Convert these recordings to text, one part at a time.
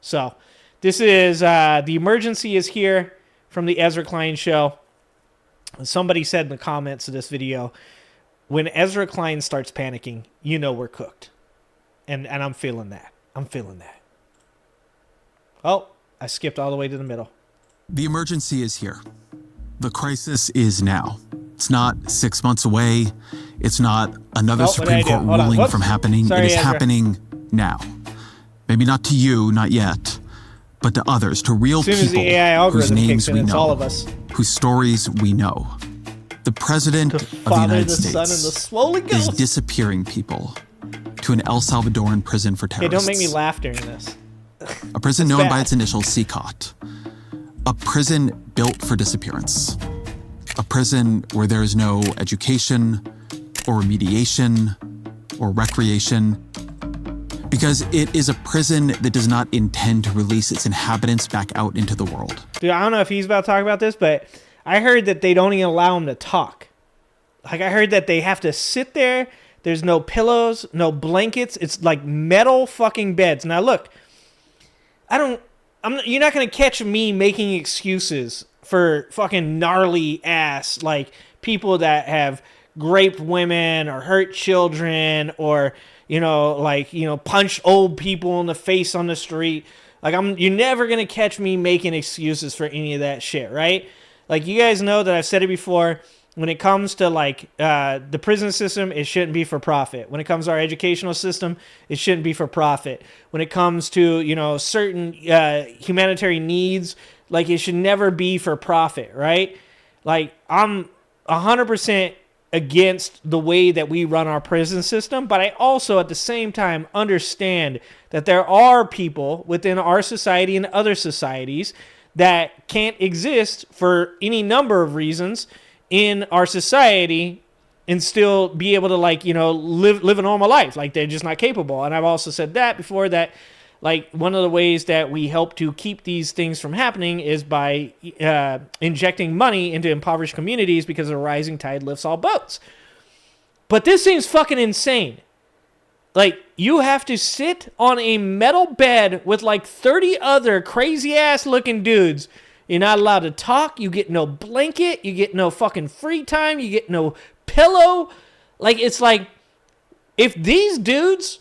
So this is the emergency is here from the Ezra Klein show. Somebody said in the comments of this video, when Ezra Klein starts panicking, you know we're cooked. And I'm feeling that. I'm feeling that. Oh, I skipped all the way to the middle. The emergency is here. The crisis is now. It's not 6 months away. It's not another Supreme Court ruling from happening. Sorry, it is Ezra. Happening now. Maybe not to you, not yet, but to others, to real people whose names we know, all of us. Whose stories we know. The President of the United States is disappearing people to an El Salvadoran prison for terrorists. Hey, don't make me laugh during this. A prison known by its initials, CCOT. A prison built for disappearance. A prison where there is no education or remediation or recreation, because it is a prison that does not intend to release its inhabitants back out into the world. Dude, I don't know if he's about to talk about this, but I heard that they don't even allow them to talk. Like, I heard that they have to sit there. There's no pillows, no blankets. It's like metal fucking beds. Now, look, you're not going to catch me making excuses for fucking gnarly ass, like, people that have raped women or hurt children or, punched old people in the face on the street. Like, you're never going to catch me making excuses for any of that shit, right? Like, you guys know that I've said it before. When it comes to, like, the prison system, it shouldn't be for profit. When it comes to our educational system, it shouldn't be for profit. When it comes to, certain humanitarian needs, like, it should never be for profit, right? Like, I'm 100% against the way that we run our prison system, but I also, at the same time, understand that there are people within our society and other societies that can't exist for any number of reasons in our society and still be able to, like, live a normal life. Like, they're just not capable. And I've also said that before, that, like, one of the ways that we help to keep these things from happening is by injecting money into impoverished communities, because a rising tide lifts all boats. But this seems fucking insane. Like, you have to sit on a metal bed with like 30 other crazy ass looking dudes. You're not allowed to talk. You get no blanket. You get no fucking free time. You get no pillow. Like, it's like, if these dudes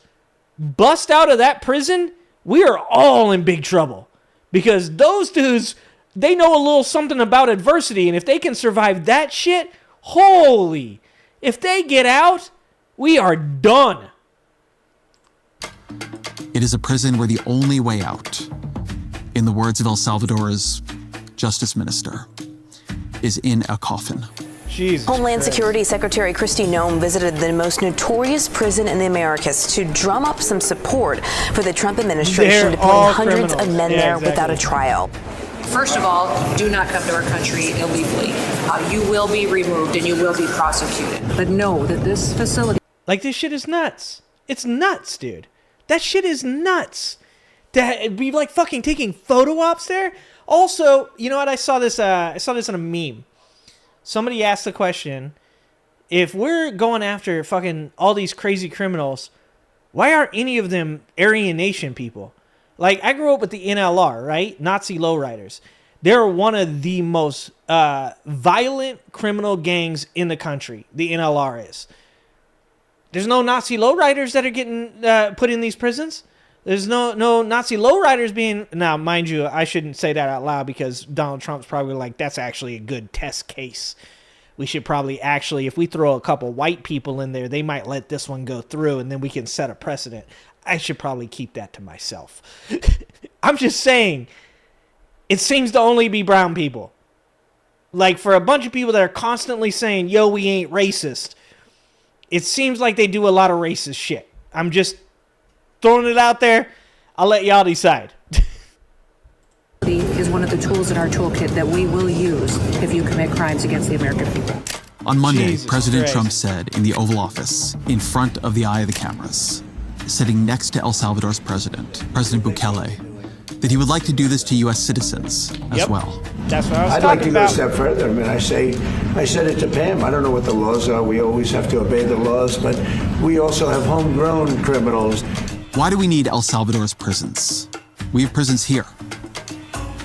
bust out of that prison, we are all in big trouble. Because those dudes, they know a little something about adversity. And if they can survive that shit, holy, if they get out, we are done. It is a prison where the only way out, in the words of El Salvador's Justice Minister, is in a coffin. Jesus Homeland Christ. Security Secretary Kristi Noem visited the most notorious prison in the Americas to drum up some support for the Trump administration to put hundreds of men there without a trial. First of all, do not come to our country illegally. You will be removed and you will be prosecuted. But know that this facility... Like, this shit is nuts. It's nuts, dude. That shit is nuts. To be, like, fucking taking photo ops there. Also, you know what? I saw this in a meme. Somebody asked the question, if we're going after fucking all these crazy criminals, why aren't any of them Aryan Nation people? Like, I grew up with the NLR, right? Nazi lowriders. They're one of the most violent criminal gangs in the country. The NLR is. There's no Nazi lowriders that are getting put in these prisons. There's no Nazi lowriders being... Now, mind you, I shouldn't say that out loud, because Donald Trump's probably like, that's actually a good test case. We should probably actually, if we throw a couple white people in there, they might let this one go through, and then we can set a precedent. I should probably keep that to myself. I'm just saying, it seems to only be brown people. Like, for a bunch of people that are constantly saying, yo, we ain't racist, it seems like they do a lot of racist shit. I'm just throwing it out there. I'll let y'all decide. is one of the tools in our toolkit that we will use if you commit crimes against the American people. On Monday, President Trump said in the Oval Office, in front of the eye of the cameras, sitting next to El Salvador's president, President Bukele, that he would like to do this to U.S. citizens as well. That's what I was I'd talking like to go about. a step further. I mean, I said it to Pam. I don't know what the laws are. We always have to obey the laws, but we also have homegrown criminals. Why do we need El Salvador's prisons? We have prisons here.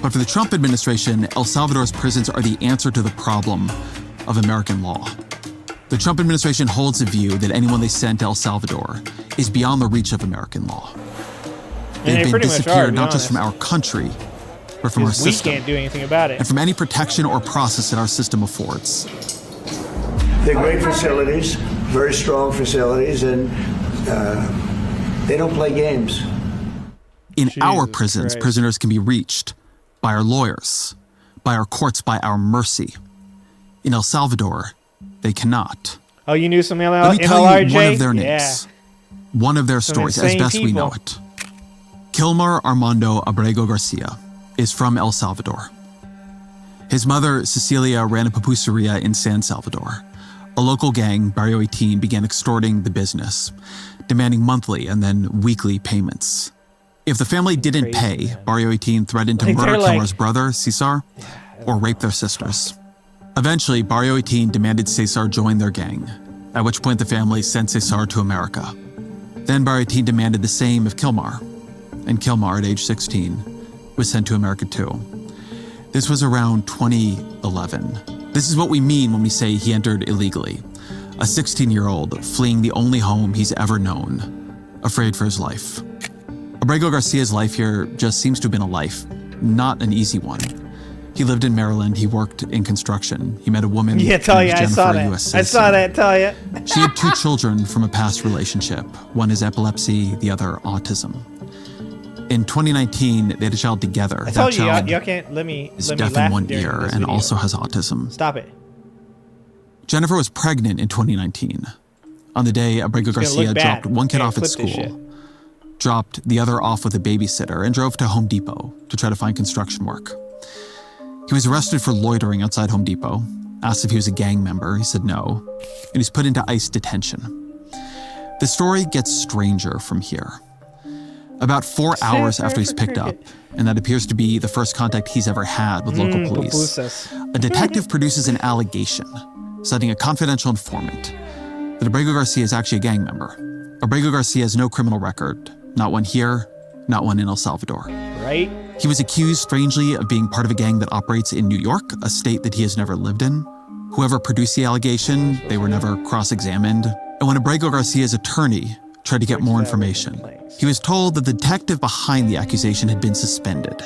But for the Trump administration, El Salvador's prisons are the answer to the problem of American law. The Trump administration holds the view that anyone they send to El Salvador is beyond the reach of American law. They've been disappeared not just from our country, but from our system. We can't do anything about it. And from any protection or process that our system affords. They're great facilities, very strong facilities, and they don't play games. In our prisons, prisoners can be reached by our lawyers, by our courts, by our mercy. In El Salvador, they cannot. Oh, you knew some NLRJ? Let me tell you one of their names, one of their stories, as best we know it. Kilmar Armando Abrego Garcia is from El Salvador. His mother, Cecilia, ran a pupuseria in San Salvador. A local gang, Barrio 18, began extorting the business, demanding monthly and then weekly payments. If the family didn't pay, Barrio 18 threatened to murder Kilmar's brother, Cesar, or rape their sisters. Eventually, Barrio 18 demanded Cesar join their gang, at which point the family sent Cesar to America. Then Barrio 18 demanded the same of Kilmar, and Kilmar, at age 16, was sent to America too. This was around 2011. This is what we mean when we say he entered illegally. A 16-year-old fleeing the only home he's ever known, afraid for his life. Abrego Garcia's life here just seems to have been a life, not an easy one. He lived in Maryland. He worked in construction. He met a woman named Jennifer, I saw that. US I saw that, Talia. She had 2 children from a past relationship. One is epilepsy, the other autism. In 2019, they had a child together. I told you, y'all can't let me deaf in one ear and also has autism. Stop it. Jennifer was pregnant in 2019. On the day, Abrego Garcia dropped one kid off at school, dropped the other off with a babysitter, and drove to Home Depot to try to find construction work. He was arrested for loitering outside Home Depot, asked if he was a gang member. He said no, and he's put into ICE detention. The story gets stranger from here. About 4 hours after he's picked up, and that appears to be the first contact he's ever had with local police, a detective produces an allegation, citing a confidential informant, that Abrego Garcia is actually a gang member. Abrego Garcia has no criminal record, not one here, not one in El Salvador. Right? He was accused, strangely, of being part of a gang that operates in New York, a state that he has never lived in. Whoever produced the allegation, they were never cross-examined. And when Abrego Garcia's attorney tried to get more information, he was told that the detective behind the accusation had been suspended,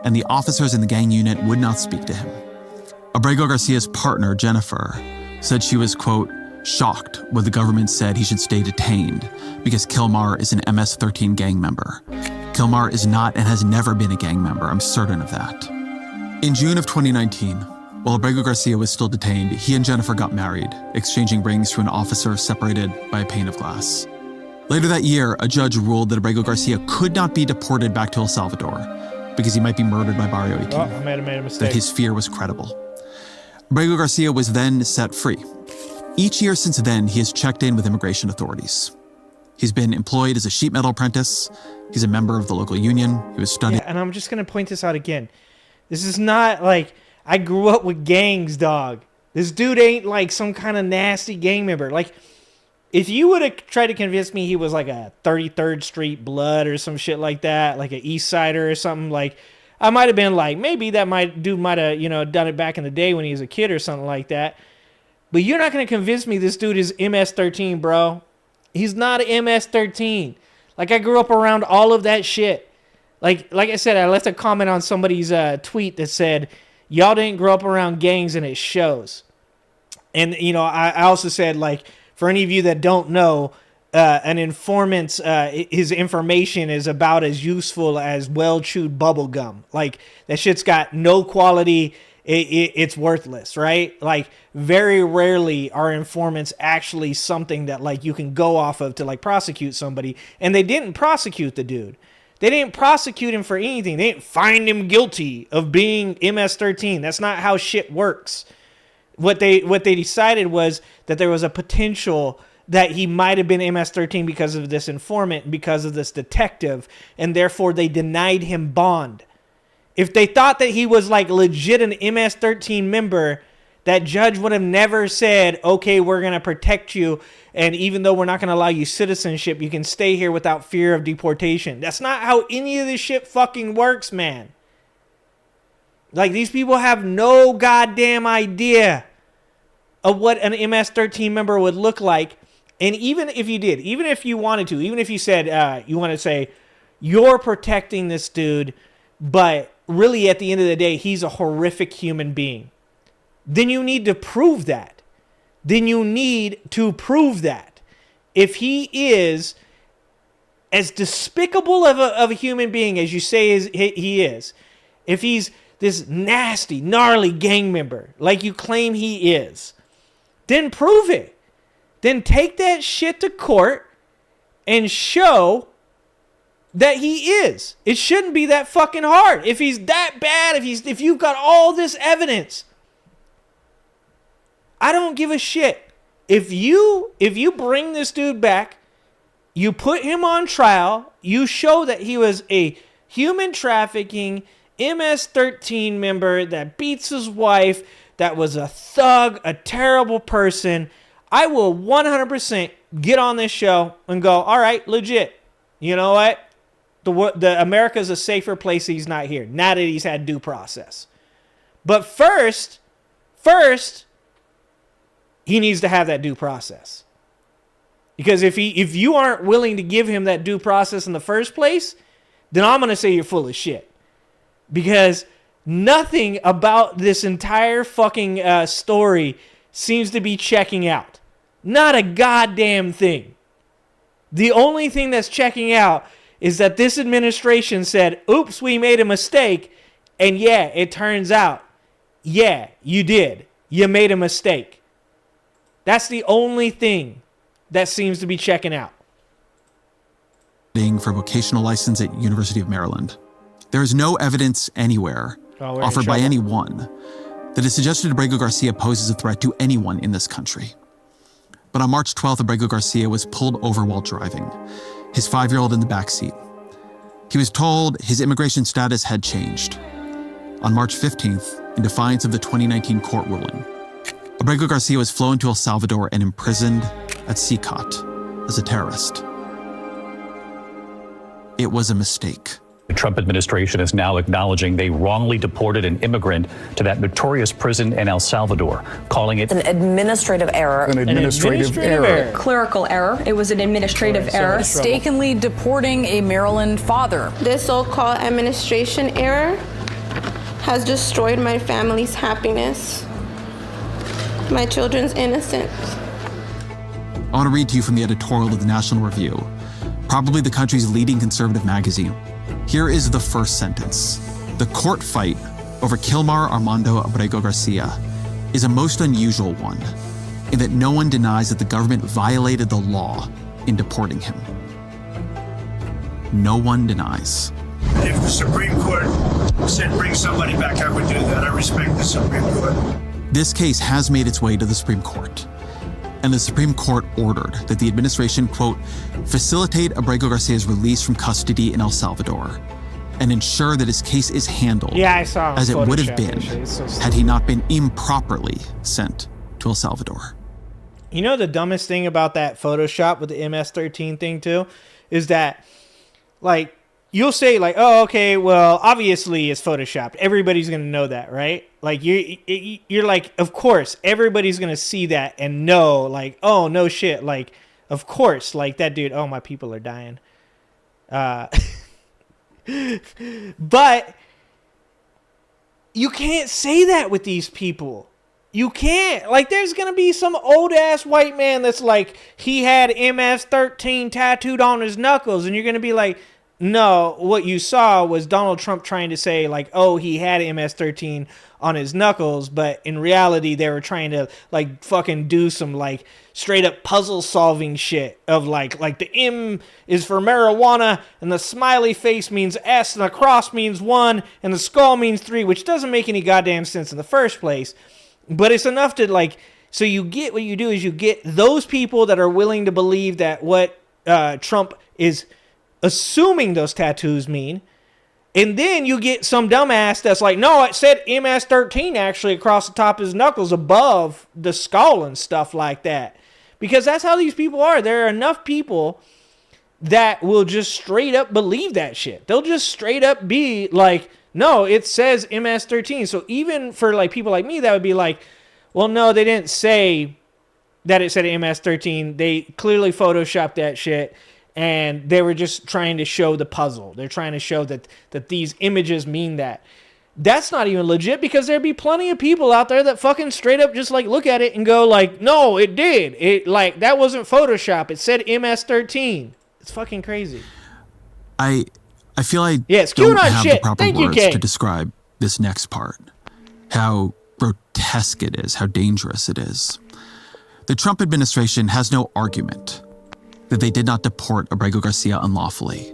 and the officers in the gang unit would not speak to him. Abrego Garcia's partner, Jennifer, said she was, quote, shocked when the government said he should stay detained because Kilmar is an MS-13 gang member. Kilmar is not and has never been a gang member, I'm certain of that. In June of 2019, while Abrego Garcia was still detained, he and Jennifer got married, exchanging rings to an officer separated by a pane of glass. Later that year, a judge ruled that Abrego Garcia could not be deported back to El Salvador because he might be murdered by Barrio 18. Oh, I made a mistake. That his fear was credible. Abrego Garcia was then set free. Each year since then, he has checked in with immigration authorities. He's been employed as a sheet metal apprentice. He's a member of the local union. He was studying. Yeah, and I'm just going to point this out again. This is not like I grew up with gangs, dog. This dude ain't like some kind of nasty gang member. Like, if you would have tried to convince me he was like a 33rd Street Blood or some shit like that, like an East Sider or something, like, I might have been like, maybe that dude might have, done it back in the day when he was a kid or something like that. But you're not going to convince me this dude is MS-13, bro. He's not an MS-13. Like, I grew up around all of that shit. Like I said, I left a comment on somebody's tweet that said, y'all didn't grow up around gangs and it shows. And, I also said, like, for any of you that don't know, an informant's his information is about as useful as well-chewed bubble gum. Like, that shit's got no quality. It's worthless, right? Like, very rarely are informants actually something that, like, you can go off of to, like, prosecute somebody. And they didn't prosecute the dude. They didn't prosecute him for anything. They didn't find him guilty of being MS-13. That's not how shit works. What they decided was that there was a potential that he might have been MS-13 because of this informant, because of this detective, and therefore they denied him bond. If they thought that he was like legit an MS-13 member, That judge would have never said, okay, we're going to protect you, and even though we're not going to allow you citizenship, you can stay here without fear of deportation. That's not how any of this shit fucking works, man. Like, these people have no goddamn idea of what an MS-13 member would look like. And even if you did, even if you wanted to, even if you said, you want to say, you're protecting this dude, but really at the end of the day, he's a horrific human being. Then you need to prove that. If he is as despicable of a human being as you say he is, if he's this nasty, gnarly gang member like you claim he is, then prove it. Then take that shit to court and show that he is. It shouldn't be that fucking hard. If he's that bad, if you've got all this evidence, I don't give a shit. If you bring this dude back, you put him on trial, you show that he was a human trafficking MS-13 member that beats his wife, that was a thug, a terrible person, I will 100% get on this show and go, all right, legit. You know what? The America's a safer place he's not here. Now that he's had due process. But first, he needs to have that due process. Because if you aren't willing to give him that due process in the first place, then I'm going to say you're full of shit. Because nothing about this entire fucking story seems to be checking out. Not a goddamn thing. The only thing that's checking out is that this administration said, oops, we made a mistake. And yeah, it turns out, yeah, you did. You made a mistake. That's the only thing that seems to be checking out. For vocational license at University of Maryland. There is no evidence anywhere offered by anyone that has suggested Abrego Garcia poses a threat to anyone in this country. But on March 12th, Abrego Garcia was pulled over while driving, his 5-year-old in the backseat. He was told his immigration status had changed. On March 15th, in defiance of the 2019 court ruling, Abrego Garcia was flown to El Salvador and imprisoned at CCOT as a terrorist. It was a mistake. The Trump administration is now acknowledging they wrongly deported an immigrant to that notorious prison in El Salvador, calling it an administrative error. An administrative error. Clerical error. It was an administrative error. Mistakenly deporting a Maryland father. This so-called administration error has destroyed my family's happiness, my children's innocence. I want to read to you from the editorial of the National Review, probably the country's leading conservative magazine. Here is the first sentence. The court fight over Kilmar Armando Abrego Garcia is a most unusual one, in that no one denies that the government violated the law in deporting him. No one denies. If the Supreme Court said bring somebody back, I would do that. I respect the Supreme Court. This case has made its way to the Supreme Court, and the Supreme Court ordered that the administration, quote, facilitate Abrego Garcia's release from custody in El Salvador and ensure that his case is handled as it would have been had he not been improperly sent to El Salvador. You know the dumbest thing about that Photoshop with the MS-13 thing too is that, like, you'll say like, oh, okay, well, obviously it's Photoshopped. Everybody's going to know that, right? Like, you're like, of course, everybody's going to see that and know, like, oh, no shit. Like, of course, like that dude, oh, my people are dying. But you can't say that with these people. You can't. Like, there's going to be some old-ass white man that's like, he had MS-13 tattooed on his knuckles, and you're going to be like, no, what you saw was Donald Trump trying to say, like, oh, he had MS-13 on his knuckles, but in reality, they were trying to, like, fucking do some, like, straight-up puzzle-solving shit of, like the M is for marijuana, and the smiley face means S, and the cross means 1, and the skull means 3, which doesn't make any goddamn sense in the first place. But it's enough to, like, so you get, what you do is you get those people that are willing to believe that what Trump is assuming those tattoos mean, And then you get some dumbass that's like, no, it said MS-13 actually across the top of his knuckles above the skull and stuff like that. Because that's how these people are. There are enough people that will just straight up believe that shit. They'll just straight up be like, no, it says MS-13. So even for like people like me, that would be like, well, no, they didn't say that it said MS-13. They clearly photoshopped that shit. And they were just trying to show the puzzle. They're trying to show that these images mean that. That's not even legit, because there'd be plenty of people out there that fucking straight up just like look at it and go like, no, it did. It like that wasn't Photoshop. It said MS-13. It's fucking crazy. I feel I it's don't on have shit. the proper Thank words you, to describe this next part. How grotesque it is, how dangerous it is. The Trump administration has no argument that they did not deport Abrego Garcia unlawfully.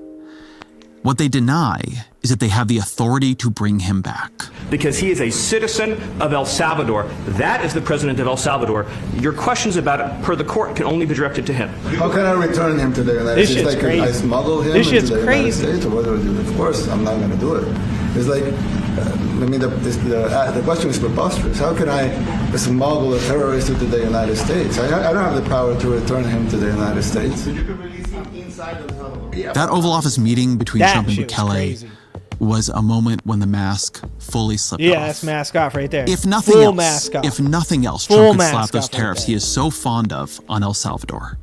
What they deny is that they have the authority to bring him back. Because he is a citizen of El Salvador. That is the president of El Salvador. Your questions about it, per the court, can only be directed to him. How can I return him to the United States? Like, I smuggle him into the United States, or whether of course I'm not going to do it. It's like, the question is preposterous. How can I smuggle a terrorist into the United States? I don't have the power to return him to the United States. That Oval Office meeting between Trump and Bukele was a moment when the mask fully slipped off. Yeah, that's mask off right there. If nothing else, Trump could slap those tariffs he is so fond of on El Salvador.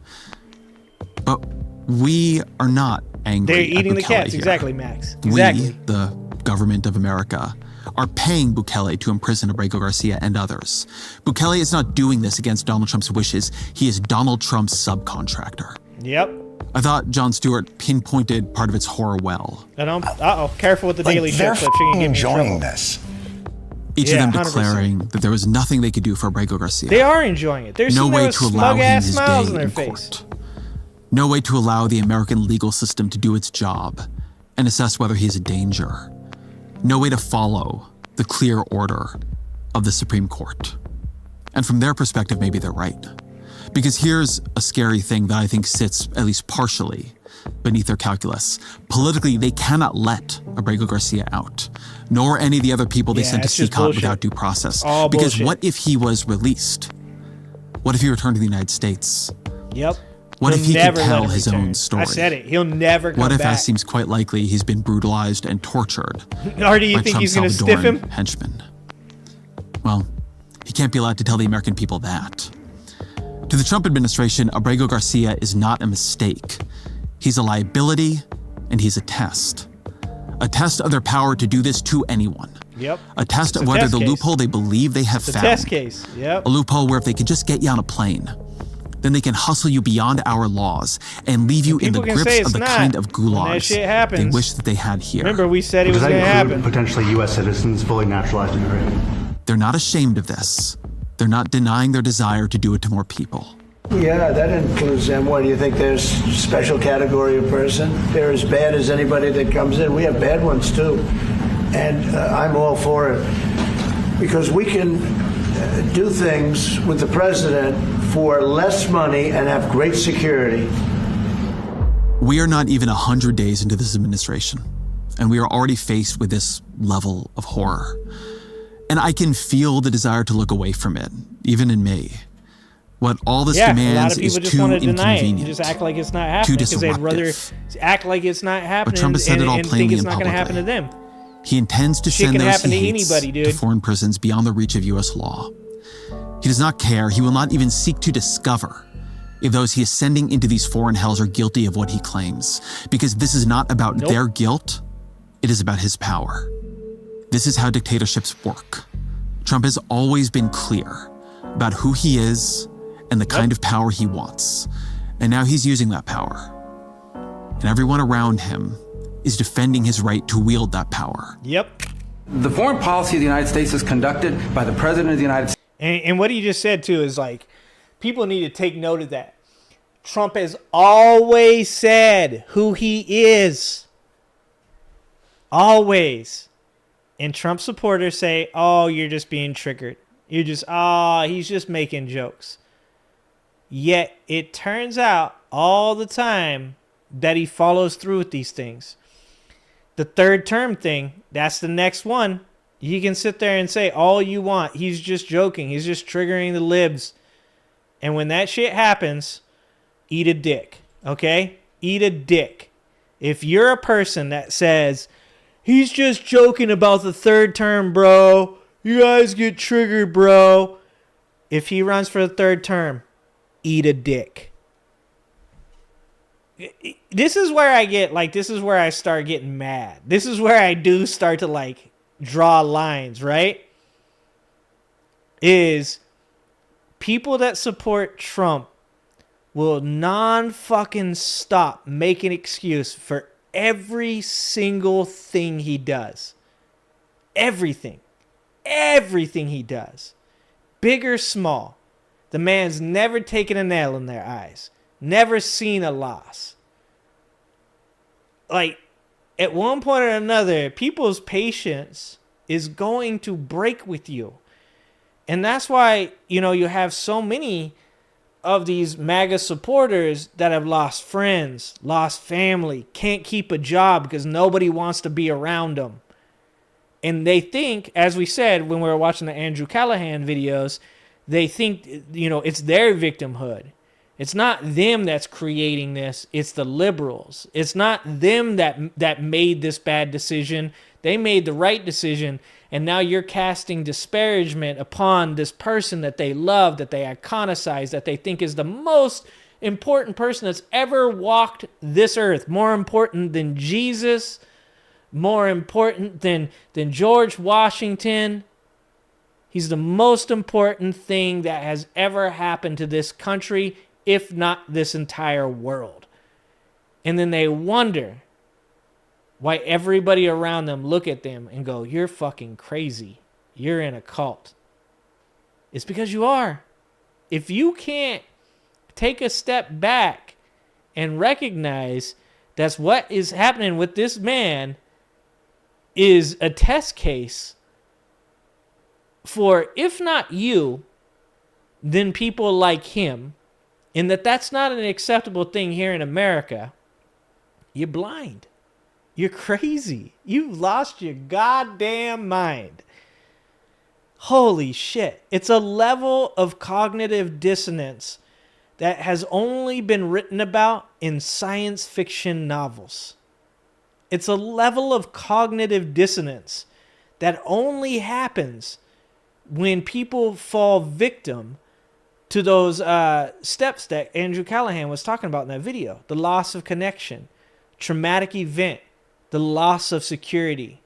But we are not angry. They're eating at the Bukele cats. here. Exactly, Max. Exactly. We, the government of America, are paying Bukele to imprison Abrego Garcia and others. Bukele is not doing this against Donald Trump's wishes. He is Donald Trump's subcontractor. Yep. I thought Jon Stewart pinpointed part of its horror well. Careful with the Daily Show clip. She can get enjoying this. Each of them 100%. declaring that there was nothing they could do for Abrego Garcia. They are enjoying it. There's no way to allow him his smiles day on their in face. court. No way to allow the American legal system to do its job and assess whether he is a danger. No way to follow the clear order of the Supreme Court. And from their perspective, maybe they're right. Because here's a scary thing that I think sits, at least partially, beneath their calculus. Politically, they cannot let Abrego Garcia out, nor any of the other people they sent to CCOT without due process. Because what if he was released? What if he returned to the United States? Yep. What if he could tell his own story? I said it. He'll never come back. What if, as seems quite likely, he's been brutalized and tortured or do you think he's going to stiff him? Henchmen. Well, he can't be allowed to tell the American people that. To the Trump administration, Abrego Garcia is not a mistake. He's a liability, and he's a test. A test of their power to do this to anyone. Yep. A test of whether the loophole they believe they have found. A test case. Yep. A loophole where if they can just get you on a plane, then they can hustle you beyond our laws and leave you in the grips of the kind of gulags they wish that they had here. Remember, we said it was going to happen. Potentially U.S. citizens fully naturalized immigrants. They're not ashamed of this. They're not denying their desire to do it to more people. Yeah, that includes them. What, do you think there's a special category of person? They're as bad as anybody that comes in. We have bad ones too. And I'm all for it. Because we can do things with the president for less money and have great security. We are not even 100 days into this administration, and we are already faced with this level of horror. And I can feel the desire to look away from it, even in me. What all this demands is too inconvenient, just act like it's not happening, because they'd rather act like it's not happening. But Trump has said it all plainly and not going to happen to them. He intends to send those he hates to foreign prisons beyond the reach of U.S. law. He does not care. He will not even seek to discover if those he is sending into these foreign hells are guilty of what he claims, because this is not about their guilt. It is about his power. This is how dictatorships work. Trump has always been clear about who he is and the kind of power he wants. And now he's using that power. And everyone around him is defending his right to wield that power. Yep. The foreign policy of the United States is conducted by the President of the United States. And what he just said, too, is like, people need to take note of that. Trump has always said who he is. Always. And Trump supporters say, oh, you're just being triggered. You're just, he's just making jokes. Yet it turns out all the time that he follows through with these things. The third term thing, that's the next one. You can sit there and say all you want. He's just joking. He's just triggering the libs. And when that shit happens, eat a dick. Okay? Eat a dick. If you're a person that says, he's just joking about the third term, bro. You guys get triggered, bro. If he runs for the third term, eat a dick. This is where I get, like, this is where I start getting mad. This is where I do start to, like, draw lines, right? Is people that support Trump will non-fucking stop making excuse for every single thing he does. Everything. Everything he does. Big or small. The man's never taken a nail in their eyes. Never seen a loss. Like, at one point or another, people's patience is going to break with you. And that's why, you know, you have so many of these MAGA supporters that have lost friends, lost family, can't keep a job because nobody wants to be around them. And they think, as we said when we were watching the Andrew Callahan videos, they think, you know, it's their victimhood. It's not them that's creating this. It's the liberals. It's not them that made this bad decision. They made the right decision. And now you're casting disparagement upon this person that they love, that they iconicize, that they think is the most important person that's ever walked this earth. More important than Jesus. More important than George Washington. He's the most important thing that has ever happened to this country, if not this entire world. And then they wonder why everybody around them look at them and go, you're fucking crazy. You're in a cult. It's because you are. If you can't take a step back and recognize that's what is happening with this man is a test case for, if not you, then people like him, and that's not an acceptable thing here in America, you're blind. You're crazy. You've lost your goddamn mind. Holy shit. It's a level of cognitive dissonance that has only been written about in science fiction novels. It's a level of cognitive dissonance that only happens when people fall victim to those steps that Andrew Callahan was talking about in that video. The loss of connection, traumatic event, the loss of security.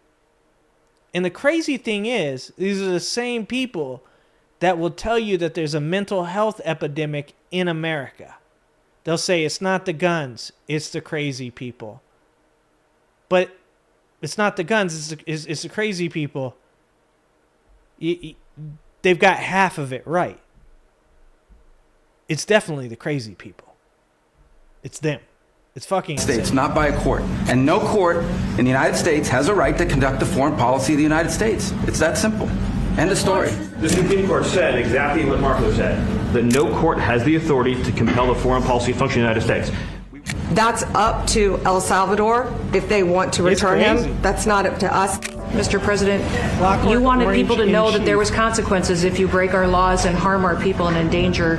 And the crazy thing is, these are the same people that will tell you that there's a mental health epidemic in America. They'll say it's not the guns, it's the crazy people. But it's not the guns, it's the crazy people. They've got half of it right. It's definitely the crazy people. It's them. It's fucking States, insane. not by a court. And no court in the United States has a right to conduct the foreign policy of the United States. It's that simple. End of story. The Supreme Court said exactly what Marco said, that no court has the authority to compel the foreign policy function of the United States. That's up to El Salvador if they want to return him. That's not up to us. Mr. President, you wanted people to know that there was consequences if you break our laws and harm our people and endanger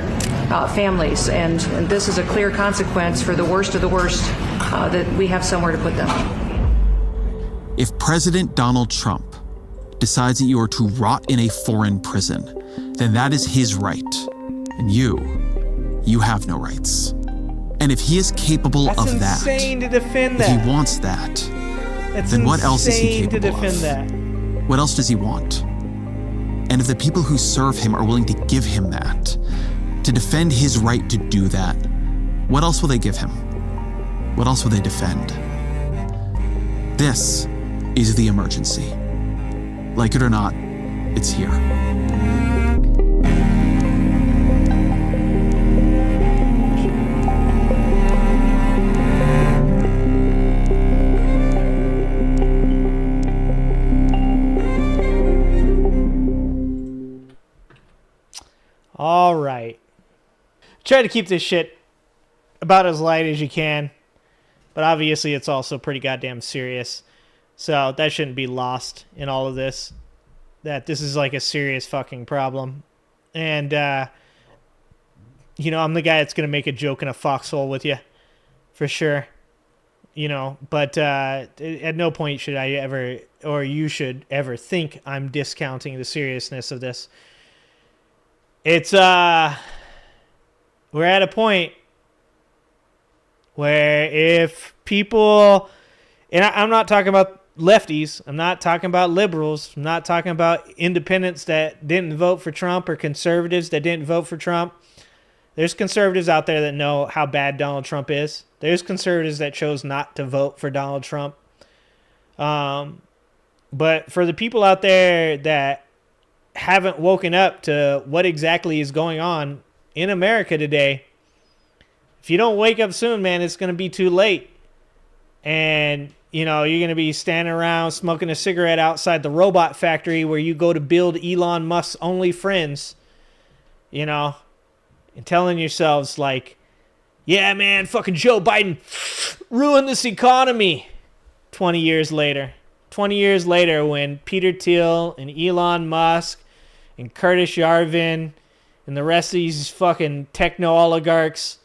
families. And this is a clear consequence for the worst of the worst, that we have somewhere to put them. If President Donald Trump decides that you are to rot in a foreign prison, then that is his right. And you have no rights. And if he is capable of that, insane to defend that. If he wants that, then what else is he capable to defend of? That. What else does he want? And if the people who serve him are willing to give him that, to defend his right to do that, what else will they give him? What else will they defend? This is the emergency. Like it or not, it's here. All right. Try to keep this shit about as light as you can, but obviously it's also pretty goddamn serious. So that shouldn't be lost in all of this, that this is like a serious fucking problem. And, you know, I'm the guy that's going to make a joke in a foxhole with you, for sure. You know, but at no point should I ever, or you should ever think I'm discounting the seriousness of this. It's, we're at a point where if people, and I'm not talking about lefties, I'm not talking about liberals, I'm not talking about independents that didn't vote for Trump or conservatives that didn't vote for Trump. There's conservatives out there that know how bad Donald Trump is. There's conservatives that chose not to vote for Donald Trump. But for the people out there that haven't woken up to what exactly is going on in America today, if you don't wake up soon, man, it's going to be too late. And, you know, you're going to be standing around smoking a cigarette outside the robot factory where you go to build Elon Musk's only friends, you know, and telling yourselves like, yeah, man, fucking Joe Biden ruined this economy. 20 years later, when Peter Thiel and Elon Musk and Curtis Yarvin and the rest of these fucking techno oligarchs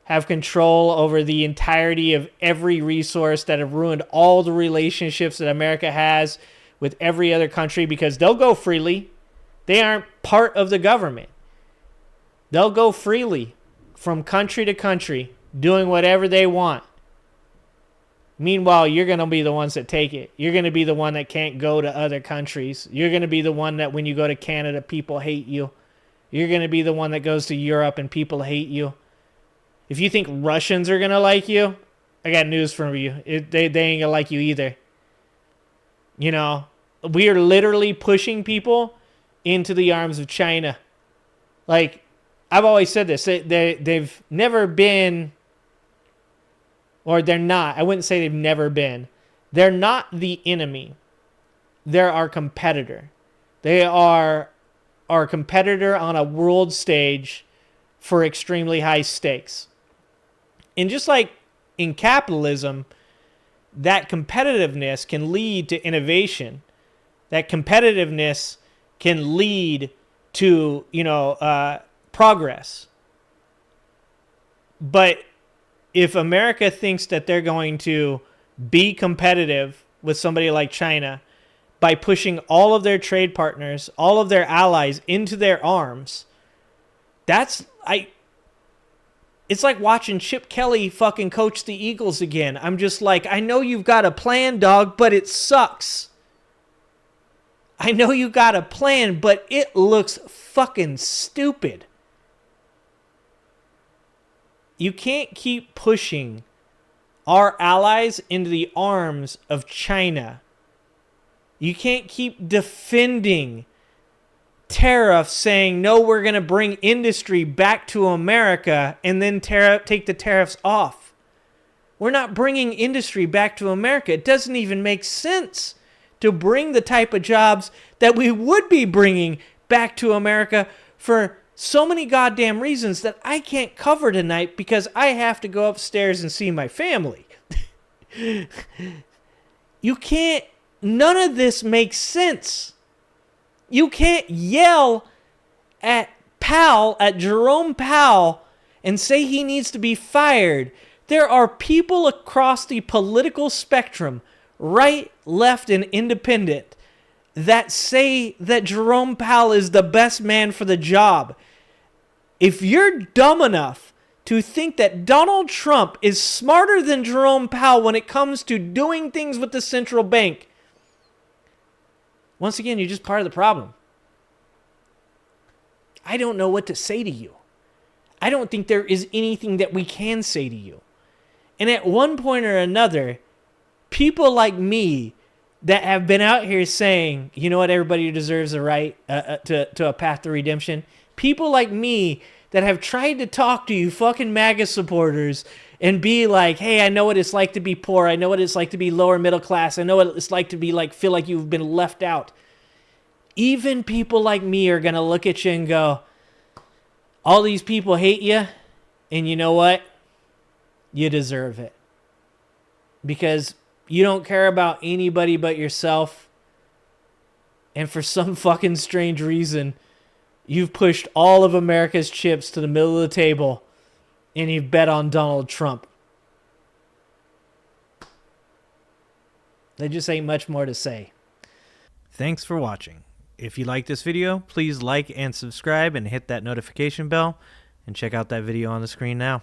have control over the entirety of every resource, that have ruined all the relationships that America has with every other country, because they'll go freely. They aren't part of the government. They'll go freely from country to country, doing whatever they want. Meanwhile, you're going to be the ones that take it. You're going to be the one that can't go to other countries. You're going to be the one that when you go to Canada, people hate you. You're going to be the one that goes to Europe and people hate you. If you think Russians are going to like you, I got news for you. They ain't going to like you either. You know, we are literally pushing people into the arms of China. Like, I've always said this. They've never been, or they're not. I wouldn't say they've never been. They're not the enemy. They're our competitor. They are our competitor on a world stage for extremely high stakes. And just like in capitalism, that competitiveness can lead to innovation. That competitiveness can lead to, progress. But if America thinks that they're going to be competitive with somebody like China by pushing all of their trade partners, all of their allies into their arms, it's like watching Chip Kelly fucking coach the Eagles again. I'm just like, I know you've got a plan, dog, but it sucks. I know you got a plan, but it looks fucking stupid. You can't keep pushing our allies into the arms of China. You can't keep defending tariffs, saying, no, we're going to bring industry back to America and then take the tariffs off. We're not bringing industry back to America. It doesn't even make sense to bring the type of jobs that we would be bringing back to America for so many goddamn reasons that I can't cover tonight because I have to go upstairs and see my family. You can't, none of this makes sense. You can't yell at Jerome Powell and say he needs to be fired. There are people across the political spectrum, right, left, and independent, that say that Jerome Powell is the best man for the job. If you're dumb enough to think that Donald Trump is smarter than Jerome Powell when it comes to doing things with the central bank, once again, you're just part of the problem. I don't know what to say to you. I don't think there is anything that we can say to you. And at one point or another, people like me that have been out here saying, you know what, everybody deserves a right to a path to redemption. People like me that have tried to talk to you fucking MAGA supporters and be like, hey, I know what it's like to be poor. I know what it's like to be lower middle class. I know what it's like to be like, feel like you've been left out. Even people like me are going to look at you and go, all these people hate you. And you know what? You deserve it. Because You don't care about anybody but yourself. And for some fucking strange reason, you've pushed all of America's chips to the middle of the table and you've bet on Donald Trump. There just ain't much more to say. Thanks for watching. If you like this video, please like and subscribe and hit that notification bell. And check out that video on the screen now.